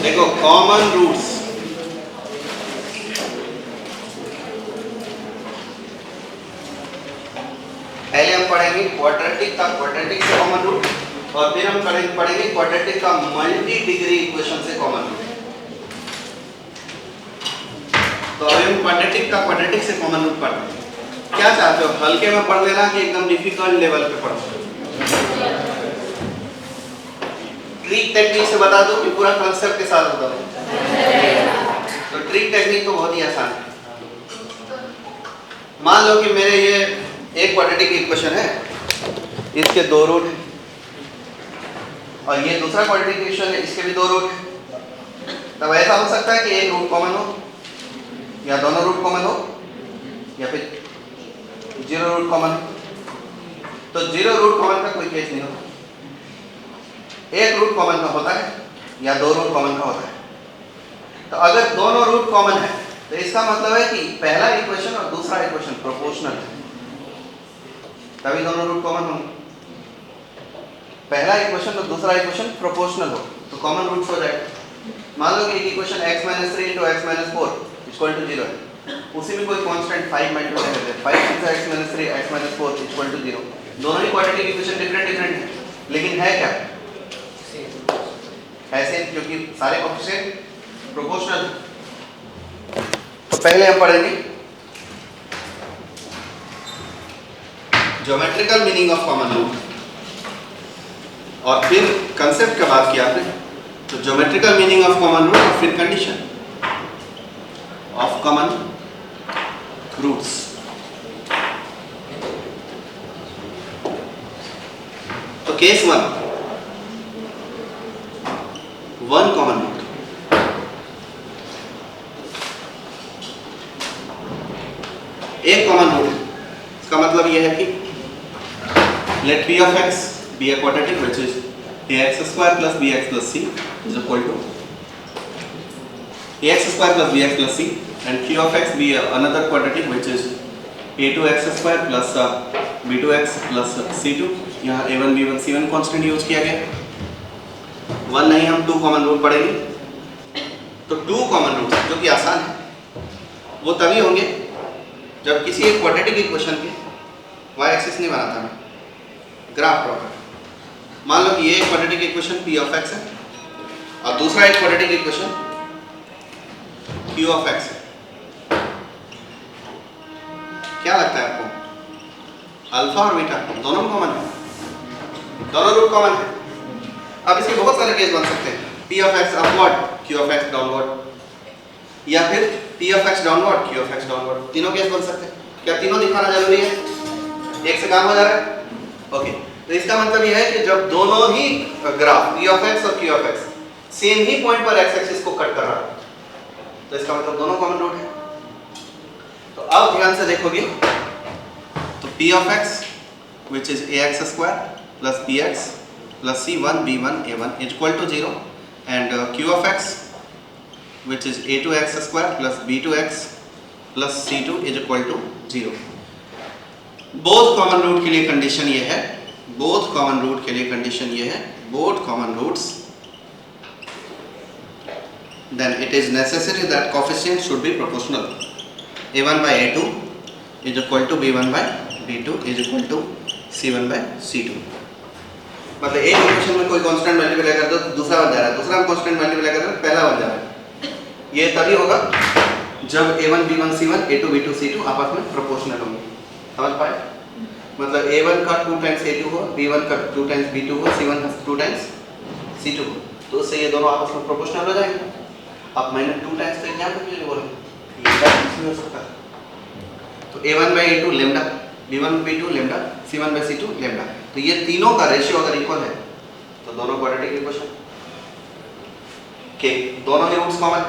देखो common roots, पहले हम पढ़ेंगे क्वाड्रेटिक का क्वाड्रेटिक से कॉमन रूट, और फिर हम पढ़ेंगे क्वाड्रेटिक का मल्टी डिग्री इक्वेशन से कॉमन रूट। तो अभी हम क्वाड्रेटिक का क्वाड्रेटिक से कॉमन रूट पढ़ते हैं। क्या चाहते हो, हल्के में पढ़ लेना कि एकदम डिफिकल्ट लेवल पे पढ़ो? ट्रिक टेक्निक से बता दो कि पूरा कांसेप्ट के साथ बता दो? तो ट्रिक टेक्निक तो बहुत ही आसान है। मान लो कि मेरे ये एक क्वाड्रेटिक इक्वेशन है, इसके दो रूट हैं, और ये दूसरा क्वाड्रेटिक इक्वेशन है, इसके भी दो रूट हैं। तब ऐसा हो सकता है कि एक रूट कॉमन हो, या दोनों रूट कॉमन हो, या फिर जीरो रूट कॉमन हो। तो जीरो रूट कॉमन का कोई केस नहीं होता, एक रूट कॉमन का होता है या दो रूट कॉमन का होता है। तो अगर दोनों रूट कॉमन है तो इसका मतलब है कि पहला इक्वेशन और दूसरा इक्वेशन प्रोपोर्शनल है, तभी दोनों रूट कॉमन होंगे। पहला इक्वेशन और दूसरा इक्वेशन प्रोपोर्शनल हो तो कॉमन रूट्स हो जाएगा। मान लो कि एक इक्वेशन x - 3 × x - 4 = 0 है, उसी में कोई कांस्टेंट 5 मल्टीप्लाई करते हैं, 5 × x - 3 x - 4 = 0। दोनों ही क्वाड्रेटिक इक्वेशन डिफरेंट है, लेकिन है क्या? ऐसे, क्योंकि सारे कोएफिशिएंट प्रोपोर्शनल है। तो पहले हम पढ़ेंगे geometrical meaning of common root, और फिर कंसेप्ट का बात किया आपने, तो geometrical meaning of common root और फिर कंडीशन ऑफ कॉमन रूट्स। तो केस वन कॉमन रूट। एक कॉमन रूट है, इसका मतलब यह है कि let p of x be a quadratic which is ax square plus bx plus c is equal to ax square plus bx plus c, and q of x be another quadratic which is a2x square plus b2x plus c2। यहाँ a1 b1 c1 constant use किया गया। One नहीं, हम two common root पढ़ेंगे। तो two common root जो कि आसान है वो तभी होंगे जब किसी एक क्वाड्रेटिक इक्वेशन के y एक्सिस नहीं बनाता मैं, ग्राफ ड्रॉ कर। मान लो कि ये एक quadratic equation p of x है और दूसरा एक quadratic equation q of x है। क्या लगता है आपको, अल्फा और बीटा दोनों कॉमन है, दोनों रूट कॉमन है। अब इसके बहुत सारे केस बन सकते हैं, p of x upward q of x downward, या फिर p of x downward q of x downward, तीनों केस बन सकते हैं। क्या तीनों दिखाना जरूरी है? एक से काम हो जा रहा है? ओके, तो इसका मतलब यह है कि जब दोनों ही ग्राफ p of x और q of x same he point पर x एक्सिस को कट कर रहा है तो इसका मतलब दोनों कॉमन रूट है। तो अब ध्यान से देखोगे तो p of x which is ax square plus bx plus c1 b1 a1 is equal to 0, and q of x which is a2x square plus b2x plus c2 is equal to 0। Both common root के लिए condition ये है, both common root के लिए condition ये है, both common roots, then it is necessary that coefficient should be proportional। a1 by a2 is equal to b1 by b2 is equal to c1 by c2। मतलब एक equation में कोई constant multiply कर दो तो दूसरा बन जा रहा है, दूसरा में कांस्टेंट मल्टीप्लाई कर दो तो पहला बन जा रहा है। ये तभी होगा जब a1 b1 c1 a2 b2 c2 आपस में प्रोपोर्शनल होंगे। समझ पाए? मतलब a1 का 2 टाइम्स a2 हो, b1 का 2 टाइम्स b2 हो, c1 का 2 टाइम्स c2 हो, तो उससे ये दोनों आपस में प्रोपोर्शनल हो जाएंगे। अब मैंने 2 टाइम्स तो यहाँ पे क्यों बोला, ये टाइम्स हो सकता है। तो a1 by a2 lambda, b1 by b2 lambda, c1 by c2 lambda, तो ये तीनों का रेशियो अगर इक्वल है तो दोनों क्वाड्रेटिक इक्वेशन के दोनों ही रूट्स कॉमन है।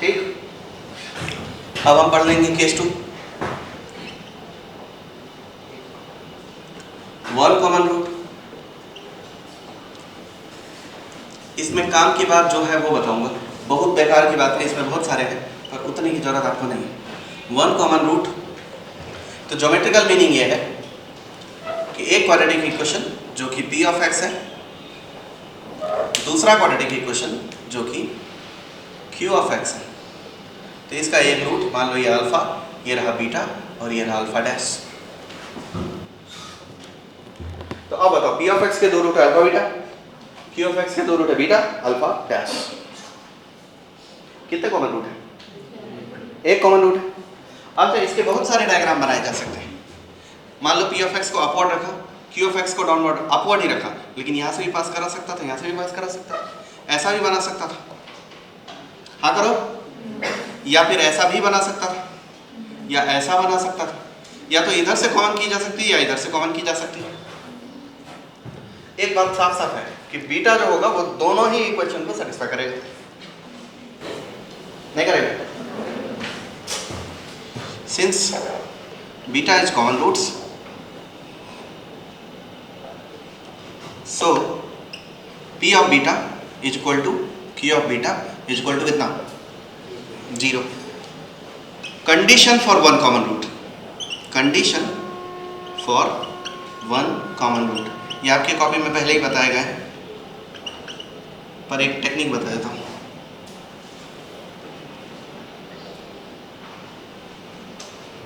ठीक, अब हम पढ़ लेंगे केस 2। वन कॉमन रूट, इसमें काम की बात जो है वो बताऊंगा, बहुत बेकार की बात है, इसमें बहुत सारे हैं पर उतने की जरूरत आपको नहीं है। वन कॉमन रूट, तो ज्योमेट्रिकल मीनिंग ये है कि एक क्वाड्रेटिक इक्वेशन जो कि p of x है, दूसरा क्वाड्रेटिक इक्वेशन जो कि क्यू ऑफ एक्स है, तो इसका एक रूट मान लो ये अल्फा, ये रहा बीटा और ये रहा अल्फा डैश। तो अब बताओ पी ऑफ एक्स के दो रूट है alpha beta, Q of x के दो रूट है बीटा अल्फा डैश। कितने कॉमन रूट है? एक कॉमन रूट है। अब तो इसके बहुत सारे डायग्राम बनाए जा सकते हैं। मान लो पी ऑफ एक्स को अपवर्ड रखा, क्यू ऑफ एक्स को डाउनवर्ड, अपवर्ड ही रखा, लेकिन यहाँ से भी पास करा सकता था, यहाँ से भी पास करा सकता था, ऐसा भी बना सकता था। हाँ करो, या फिर ऐसा भी बना सकता था, या ऐसा बना सकता था, या तो इधर से कॉमन की जा सकती है या इधर से कॉमन की जा सकती है। एक बात साफ साफ है कि बीटा जो होगा वो दोनों ही इक्वेशन को सेटिस्फाई करेगा, नहीं करेगा? Since beta is common roots, so p of beta is equal to q of beta is equal to कितना? 0। Condition for one common root, condition for one common root, ये आपकी कॉपी में पहले ही बताया गया है, पर एक टेक्निक बता देता हूँ।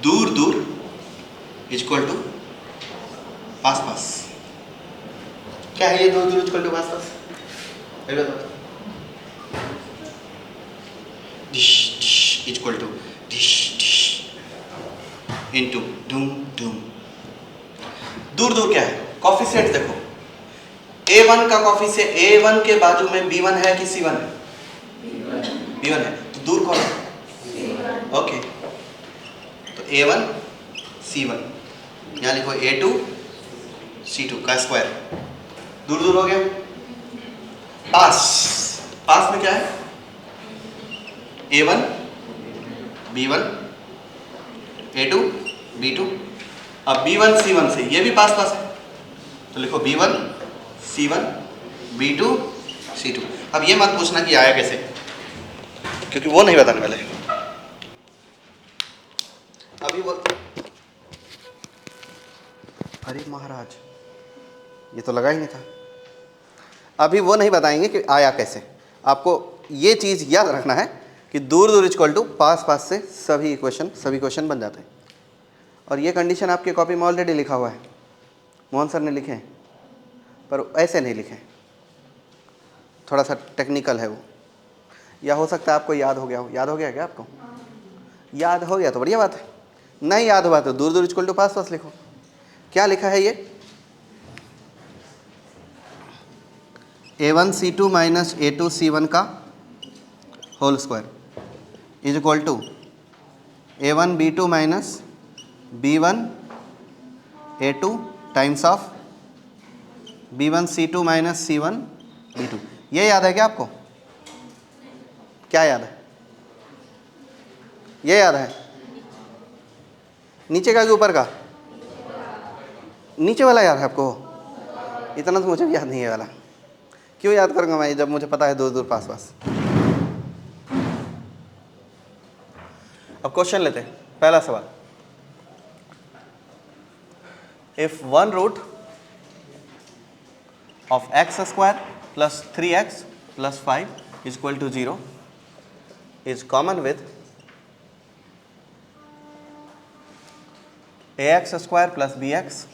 दूर दूर इज इक्वल टू पास पास। क्या है ये दूर दूर इज इक्वल टू पास पास? पहले बताओ। Dish dish is equal to dish dish into doom doom. दूर दूर क्या है? कॉफिशिएंट देखो, a1 का कॉफिशिएंट, a1 के बाजू में b1 है कि c1 है? b1 है, तो दूर कौन है? ओके, तो a1 c1, यहाँ लिखो a2 c2 का स्क्वायर, दूर दूर हो गया। पास, पास में क्या है? a1 b1 a2 b2, अब b1 c1 से ये भी पास पास है, तो लिखो b1 c1 b2 c2। अब ये मत पूछना कि आया कैसे, क्योंकि वो नहीं बताने वाले। अभी वो, अरे महाराज ये तो लगा ही नहीं था। अभी वो नहीं बताएंगे कि आया कैसे। आपको ये चीज़ याद रखना है कि दूर दूर इक्वल टू पास पास से सभी क्वेश्चन बन जाते हैं। और ये कंडीशन आपके कॉपी में ऑलरेडी लिखा हुआ है, मोहन सर ने लिखे हैं, पर ऐसे नहीं लिखे, थोड़ा सा टेक्निकल है वो, या हो सकता है आपको याद हो गया हो। याद हो गया क्या आपको? याद हो गया तो बढ़िया बात है, नहीं याद हुआ तो दूर दूर इक्वल टू पास पास लिखो। क्या लिखा है ये? a1 c2 minus a2 c1 का whole square is equal to a1 b2 minus b1 a2 times of b1 c2 minus c1 b2। ये याद है क्या आपको? क्या याद है? ये याद है? नीचे का कि ऊपर का? नीचे वाला याद है आपको? इतना तो मुझे भी याद नहीं है वाला। क्यों याद करूंगा मैं जब मुझे पता है दूर दूर पास पास। अब क्वेश्चन लेते हैं। पहला सवाल, if one root of x square plus 3x plus 5 is equal to 0 is common with ax square plus bx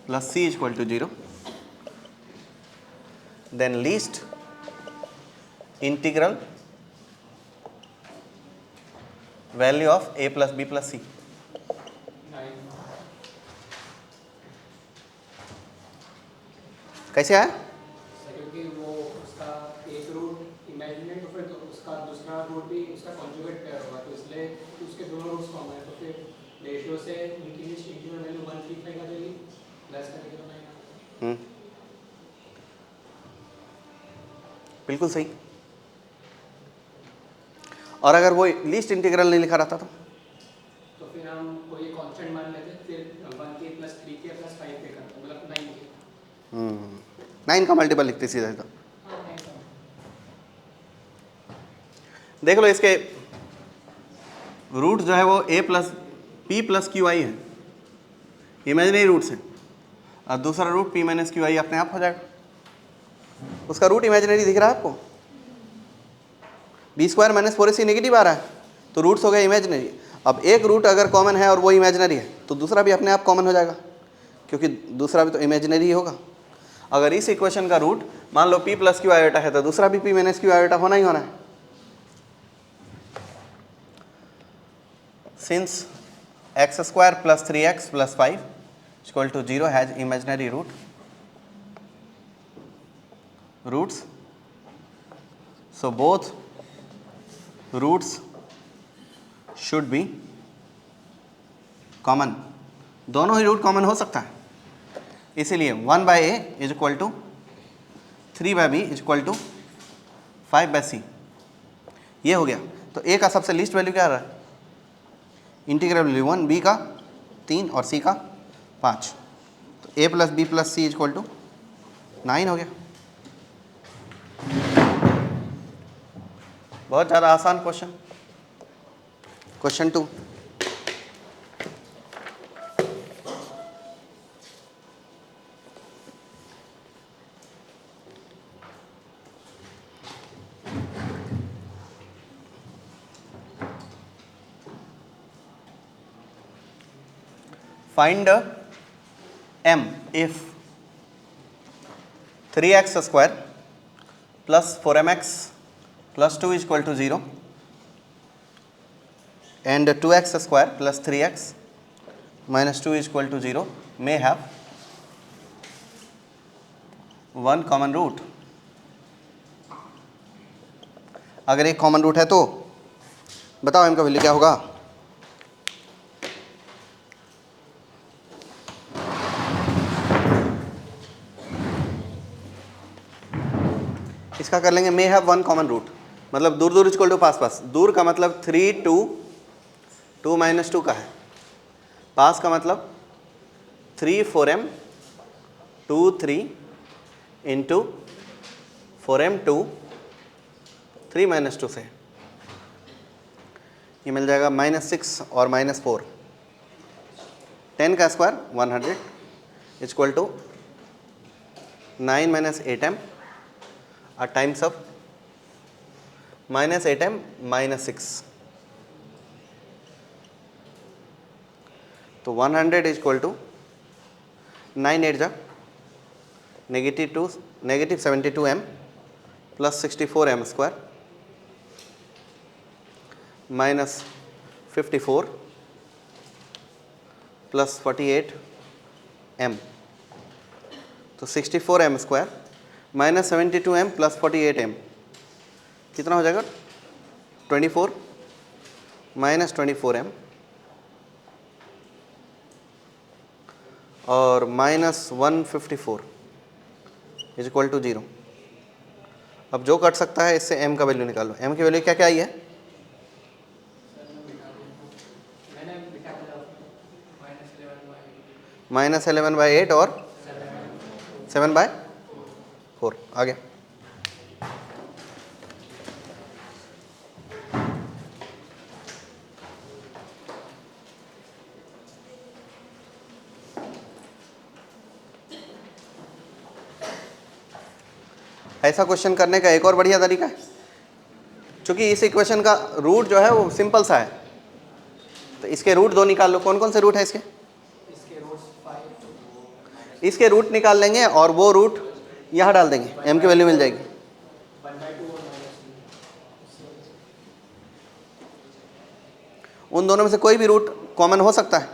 plus c is equal to 0, then least integral value of a plus b plus c। कैसे आया? क्योंकि वो उसका एक root imaginary तो फिर तो उसका दूसरा रूट भी उसका कॉन्जुगेट पेयर होगा, तो इसलिए उसके दोनों रूट्स कॉमन है, तो फिर रेशियो से उनकी इंटीग्रल वैल्यू 135 आ जाएगी, प्लस करेंगे तो 9। बिल्कुल सही। और अगर वो लीस्ट इंटीग्रल नहीं लिखा रहता तो फिर हम कोई कांस्टेंट मान लेते, फिर 1 के प्लस 3 के प्लस 5 के करते, मतलब 9 के 9 का मल्टीपल लिखते सीधा तो। देख लो इसके रूट जो है वो a plus p plus q i है, इमेजिनरी रूट्स हैं, और दूसरा रूट p माइनस क्यू आई अपने आप हो जाएगा। उसका रूट इमेजिनरी दिख रहा है आपको? B square minus 4ac negative आ रहा है, तो रूट्स हो गए इमेजिनरी। अब एक रूट अगर कॉमन है और वो इमेजिनरी है तो दूसरा भी अपने आप कॉमन हो जाएगा, क्योंकि दूसरा भी तो इमेजिनरी ही होगा। अगर इस इक्वेशन का रूट मान लो p प्लस क्यू आयोटा है तो दूसरा भी p माइनस क्यू आयोटा होना ही होना है। Since x square plus 3x plus 5 equal to 0 has imaginary roots, so both roots should be common, दोनों ही रूट कॉमन हो सकता है। इसीलिए 1 by A is equal to 3 by B is equal to 5 by C, ये हो गया। तो ए का सबसे लीस्ट वैल्यू क्या आ रहा है, इंटीग्रल वैल्यू 1, बी का 3 और सी का 5, तो A plus B plus C is equal to 9 हो गया। बहुत ज़्यादा आसान question. Question 2, find m if 3x square plus 4mx plus 2 is equal to 0 and 2x square plus 3x minus 2 is equal to 0 may have one common root। अगर एक common root है तो बताओ m का वैल्यू क्या होगा। इसका कर लेंगे may have one common root, मतलब दूर दूर इक्वल टू पास पास। दूर का मतलब 3 2 2 माइनस 2 का है, पास का मतलब 3 4m 2 3 इंटू 4m 2 3 माइनस 2 से ये मिल जाएगा -6 और -4, 10 का square 100 equal to 9 minus 8m times of -8m -6, तो 100 इक्वल टू 9 8 जा negative 72m plus 64m square minus 54 plus 48m, तो 64m square minus 72m plus 48m कितना हो जाएगा 24 माइनस 24m और माइनस 154 इज इक्वल टू 0। अब जो कट सकता है इससे m का वैल्यू निकालो। m की वैल्यू क्या क्या आई है, -11/8 और 7/4 आ गया। ऐसा क्वेश्चन करने का एक और बढ़िया तरीका है, क्योंकि इस इक्वेशन का रूट जो है वो सिंपल सा है, तो इसके रूट दो निकाल लो। कौन कौन से रूट है इसके रूट निकाल लेंगे और वो रूट यहाँ डाल देंगे, m की वैल्यू मिल जाएगी। उन दोनों में से कोई भी रूट कॉमन हो सकता है,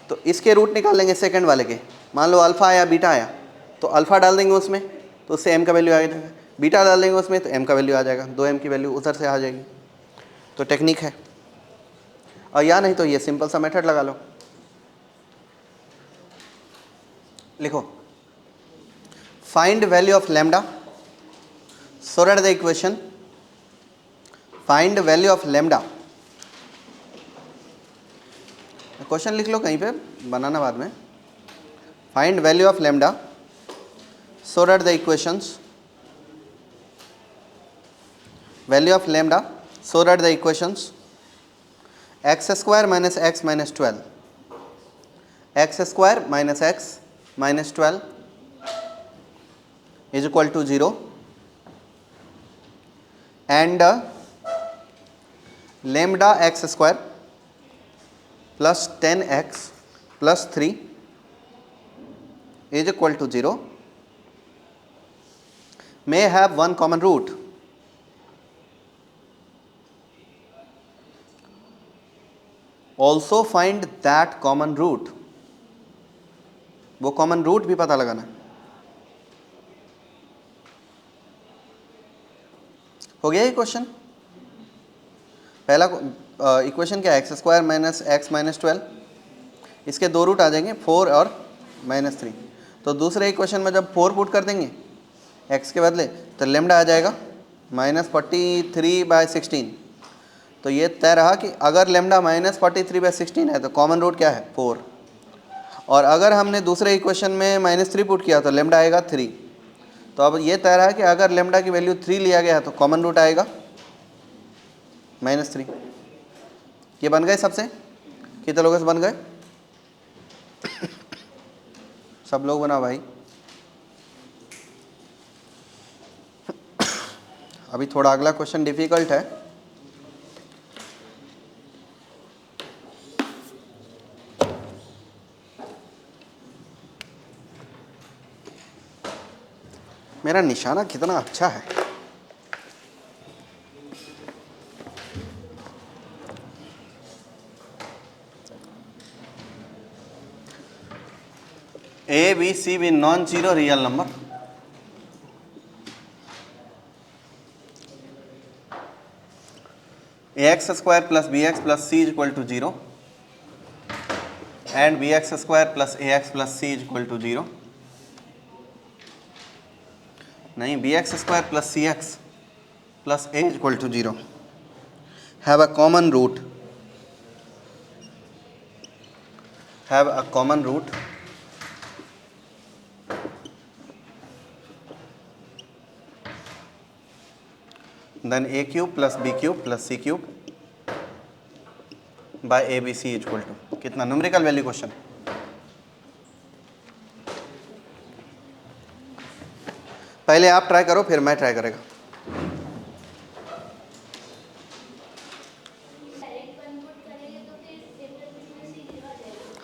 तो इसके रूट निकाल लेंगे सेकंड वाले के। मान लो अल्फ़ा आया बीटा आया, तो अल्फ़ा डाल देंगे उसमें तो उससे m का वैल्यू आ जाएगा, बीटा डाल देंगे उसमें तो m का वैल्यू आ जाएगा, 2m की वैल्यू उधर से आ जाएगी। तो टेक्निक है, और या नहीं तो ये सिंपल सा मेथड लगा लो। लिखो find value of lambda so that the equation find value of lambda. Question लिख लो कहीं पे, बनाना बाद में। Find value of lambda so that the equations value of lambda so that the equations x square minus x minus 12 x square minus x minus 12 is equal to 0 and lambda x square plus 10x plus 3 is equal to 0 may have one common root. Also find that common root. वो common root भी पता लगाना। हो गया ये question. पहला equation क्या है, x square minus x minus 12, इसके दो रूट आ जाएंगे 4 और -3। तो दूसरे इक्वेशन में जब 4 पुट कर देंगे x के बदले तो लेमडा आ जाएगा -43/16। तो ये तय रहा कि अगर लेमडा -43/16 है तो कॉमन रूट क्या है 4, और अगर हमने दूसरे इक्वेशन में -3 पुट किया तो लेमडा आएगा 3। तो अब ये तय रहा है कि अगर लेमडा की वैल्यू 3 लिया गया है तो कॉमन रूट आएगा -3। ये बन गए सबसे, कितने लोगों से बन गए? सब लोग बना भाई। अभी थोड़ा अगला क्वेश्चन डिफिकल्ट है। मेरा निशाना कितना अच्छा है। A b c be non zero real number, ax square plus bx plus c is equal to 0 and bx square plus ax plus c is equal to 0। नहीं, bx square plus cx plus a is equal to 0 have a common root, then a cube plus b cube plus c cube by abc is equal to कितना? Numerical value question. पहले आप try करो फिर मैं try करेगा।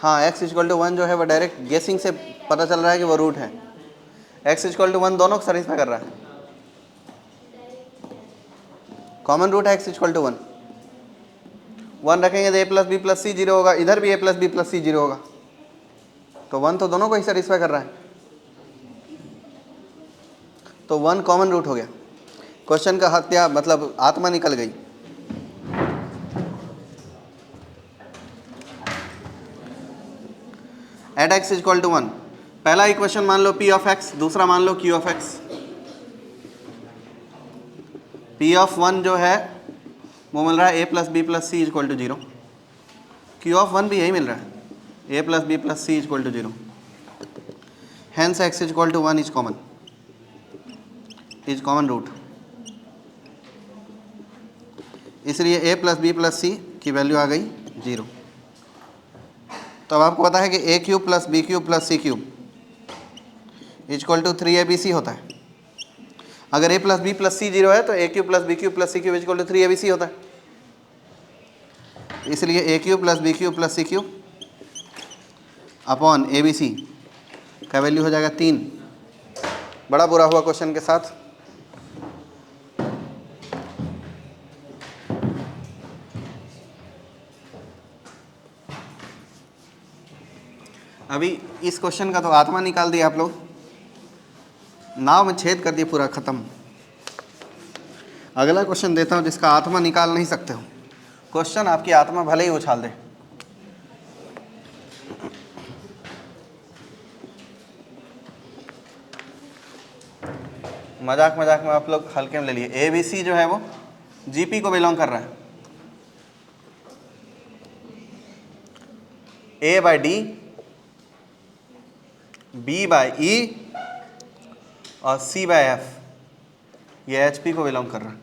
हाँ, x equal to 1 जो है वो डायरेक्ट गेसिंग से पता चल रहा है कि वो रूट है। x इक्वल टू 1 दोनों को सेटिस्फाई कर रहा है। कॉमन रूट है x इक्वल टू 1, 1 रखेंगे तो a plus B plus c 0 होगा, इधर भी a plus B plus c 0 होगा, तो 1 तो दोनों को ही सेटिस्फाई कर रहा है, तो 1 कॉमन रूट हो गया। क्वेश्चन का हत्या मतलब आत्मा निकल गई। एट x इक्वल टू 1, पहला इक्वेशन मान लो p ऑफ x, दूसरा मान लो q of x। p of 1 जो है वो मिल रहा है a plus B plus c equal to 0, q of 1 भी यही मिल रहा है a plus B plus c equal to 0। Hence x equal to 1 is common root, इसलिए a plus B plus c की वैल्यू आ गई 0। तो अब आपको पता है कि a cube plus b cube plus c cube equal to 3abc होता है। अगर a plus B plus c 0 है तो a cube plus b cube plus c cube equal to 3abc होता है। इसलिए a cube plus b cube plus c cube upon abc का value हो जाएगा 3। बड़ा बुरा हुआ क्वेश्चन के साथ। अभी इस क्वेश्चन का तो आत्मा निकाल दिया आप लोग, नाव में छेद कर दिए, पूरा खत्म। अगला क्वेश्चन देता हूं जिसका आत्मा निकाल नहीं सकते हो। क्वेश्चन आपकी आत्मा भले ही उछाल दे। मजाक मजाक में आप लोग हल्के में ले लिए। ABC जो है वो GP को बिलोंग कर रहा है। A by d, B by E और C बाई F ये HP को बिलोंग कर रहा है।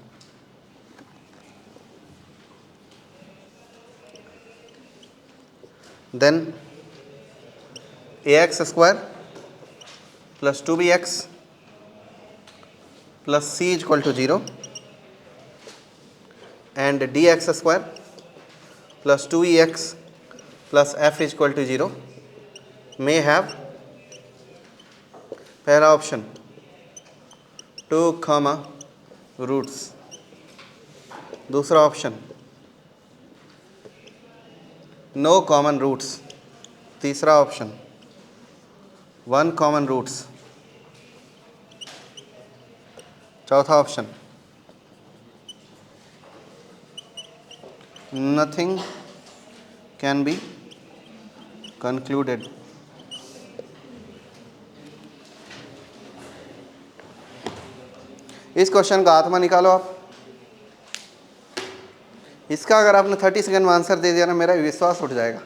Then AX square plus 2BX plus C equal to 0 and dx square plus 2ex plus f is equal to 0 may have पहला option 2 comma roots, दूसरा option no common roots, तीसरा option 1 common roots, चौथा option nothing can be concluded. इस question का आत्मा निकालो आप। इसका अगर आपने 30 सेकंड में आंसर दे दिया ना, मेरा विश्वास उठ जाएगा।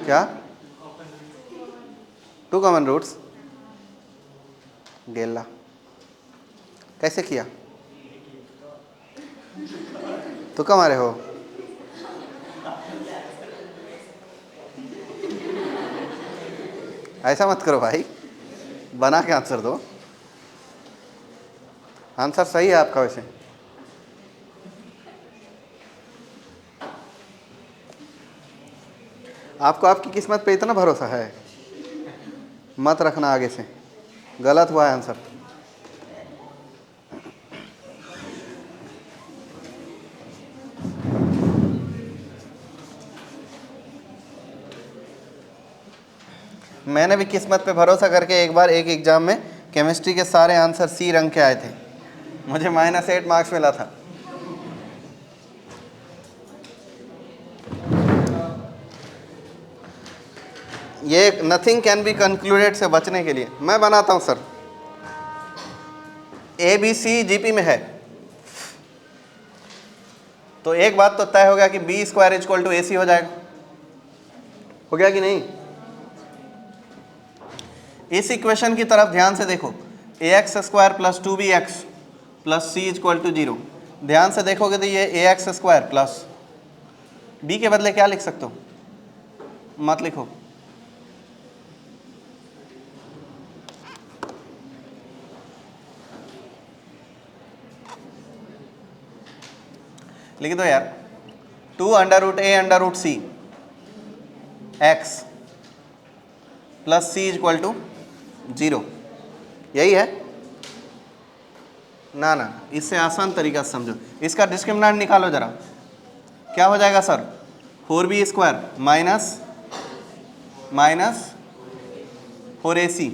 क्या 2 कॉमन रूट्स? गेला कैसे किया? तो कम आ रहे हो? ऐसा मत करो भाई, बना के आंसर दो। आंसर सही है आपका वैसे। आपको आपकी किस्मत पे इतना भरोसा है, मत रखना आगे से। गलत हुआ है आंसर। मैंने भी किस्मत पे भरोसा करके एक बार एक एग्जाम में केमिस्ट्री के सारे आंसर सी रंग के आए थे, मुझे -8 मार्क्स मिला था। ये नथिंग कैन बी कंक्लूडेड से बचने के लिए मैं बनाता हूं सर। ABC जीपी में है तो एक बात तो तय हो गया कि B square equal to AC हो जाएगा। हो गया कि नहीं? इस इक्वेशन की तरफ ध्यान से देखो, ax square plus 2bx plus c equal to 0। ध्यान से देखोगे तो ये ax स्क्वायर प्लस b के बदले क्या लिख सकते हो? मत लिखो, लिख दो यार। 2√a√c x plus c equal to 0, यही है ना? ना, इससे आसान तरीका से समझो। इसका डिस्क्रिमिनेंट निकालो जरा, क्या हो जाएगा sir? 4b square minus 4ac।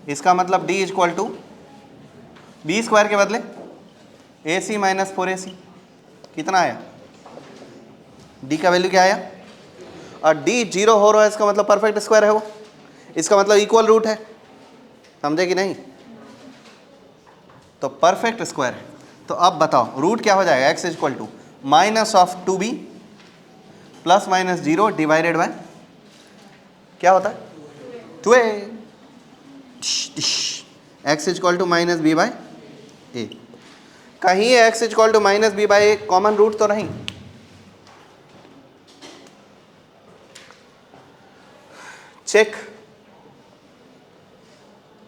इसका मतलब d equal to b square के बदले ac माइनस 4ac। कितना आया? d का वैल्यू क्या आया? और d 0 हो रहा है, इसका मतलब परफेक्ट स्क्वायर है वो, इसका मतलब इक्वल रूट है। समझे कि नहीं? तो परफेक्ट स्क्वायर है। तो अब बताओ रूट क्या हो जाएगा? x equal to minus of 2b plus minus 0 divided by क्या होता है? 2a। x equal to minus B by A. कहीं x equal to minus B by A common root तो नहीं? Check.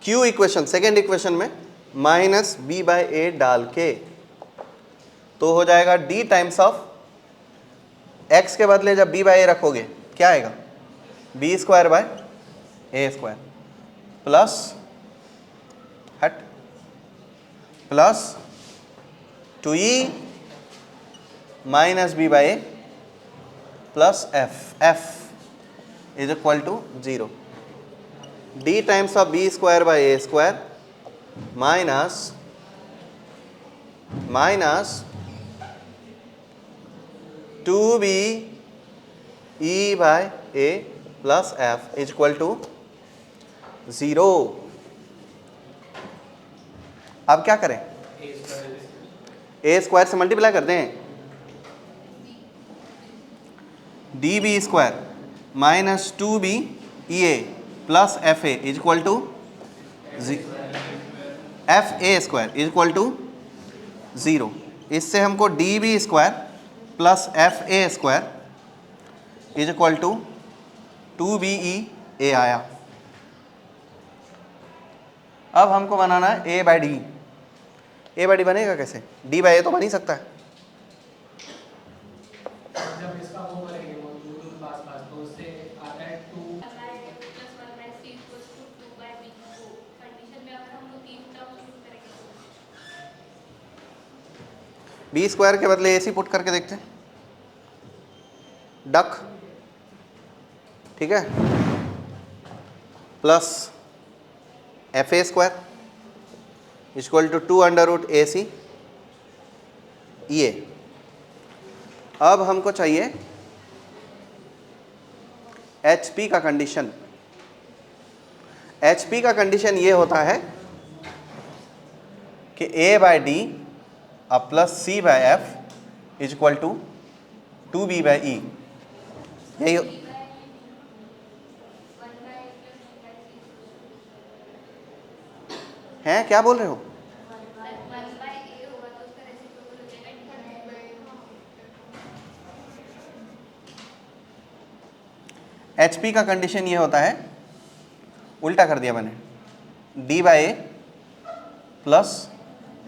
Q equation, second equation में minus B by A डाल के तो हो जाएगा d टाइम्स ऑफ x के बदले जब b बाय ए रखोगे क्या आएगा? b square by a square plus plus 2e minus B by a plus f is equal to 0। d times of b square by a square minus 2b e by a plus f is equal to 0। अब क्या करें? ए square से multiply कर दें। D square minus 2b e a plus F a is equal to f A square is equal to 0। इससे हमको d square plus F A square is equal to 2b e a आया। अब हमको बनाना है a by d. A by d बनेगा कैसे? D by ए तो बन ही सकता है। जब इसका वो करेंगे वो दूर पास पास तो उससे आता है 2 बी स्क्वायर के बदले ए सी पुट करके देखते हैं, डक, ठीक है, plus F A square equal to 2 under root A C E A. अब हमको चाहिए एच पी का कंडीशन। एच पी का कंडीशन ये होता है कि ए बाई डी अब plus C by F is equal to 2b by E. यही है, क्या बोल रहे हो? एच पी का कंडीशन ये होता है, उल्टा कर दिया मैंने, d by a plus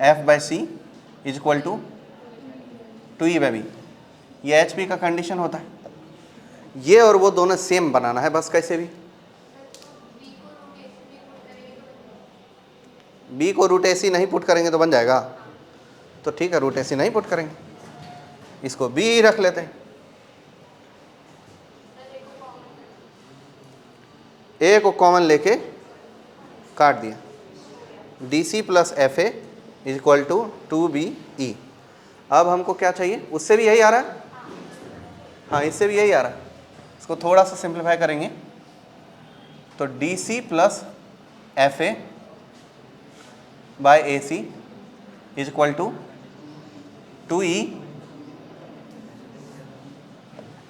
f by c is equal to 2e by b. ये एच पी का कंडीशन होता है। ये और वो दोनों सेम बनाना है बस, कैसे भी। बी को रूट ए सी नहीं पुट करेंगे तो बन जाएगा, तो ठीक है, रूट ए सी नहीं पुट करेंगे, इसको बी रख लेते हैं। ए को कॉमन लेके काट दिया, d C plus F a is equal to 2b e. अब हमको क्या चाहिए? उससे भी यही आ रहा है, हाँ इससे भी यही आ रहा है। इसको थोड़ा सा सिंप्लीफाई करेंगे तो d C plus F a by a c is equal to 2e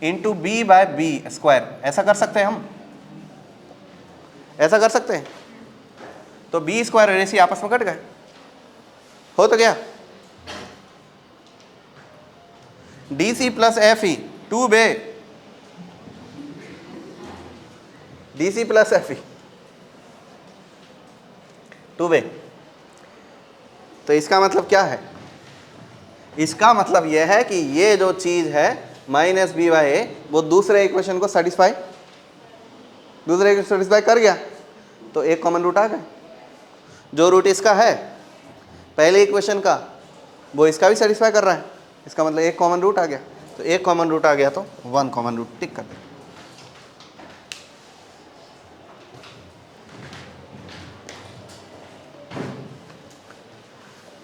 into b by b square. ऐसा कर सकते हैं हम, ऐसा कर सकते हैं। तो बी स्क्वायर और ए सी आपस में कट गए, हो तो गया। डी सी प्लस एफ ई 2 बे, डी सी प्लस एफ ई 2 बे। तो इसका मतलब क्या है? इसका मतलब यह है कि ये जो चीज़ है माइनस बी बाई ए, वो दूसरे इक्वेशन को सेटिस्फाई कर गया, तो एक कॉमन रूट आ गया। जो रूट इसका है पहले इक्वेशन का, वो इसका भी सेटिस्फाई कर रहा है, इसका मतलब एक कॉमन रूट आ गया। तो एक कॉमन रूट आ गया तो 1 कॉमन रूट टिक कर दें।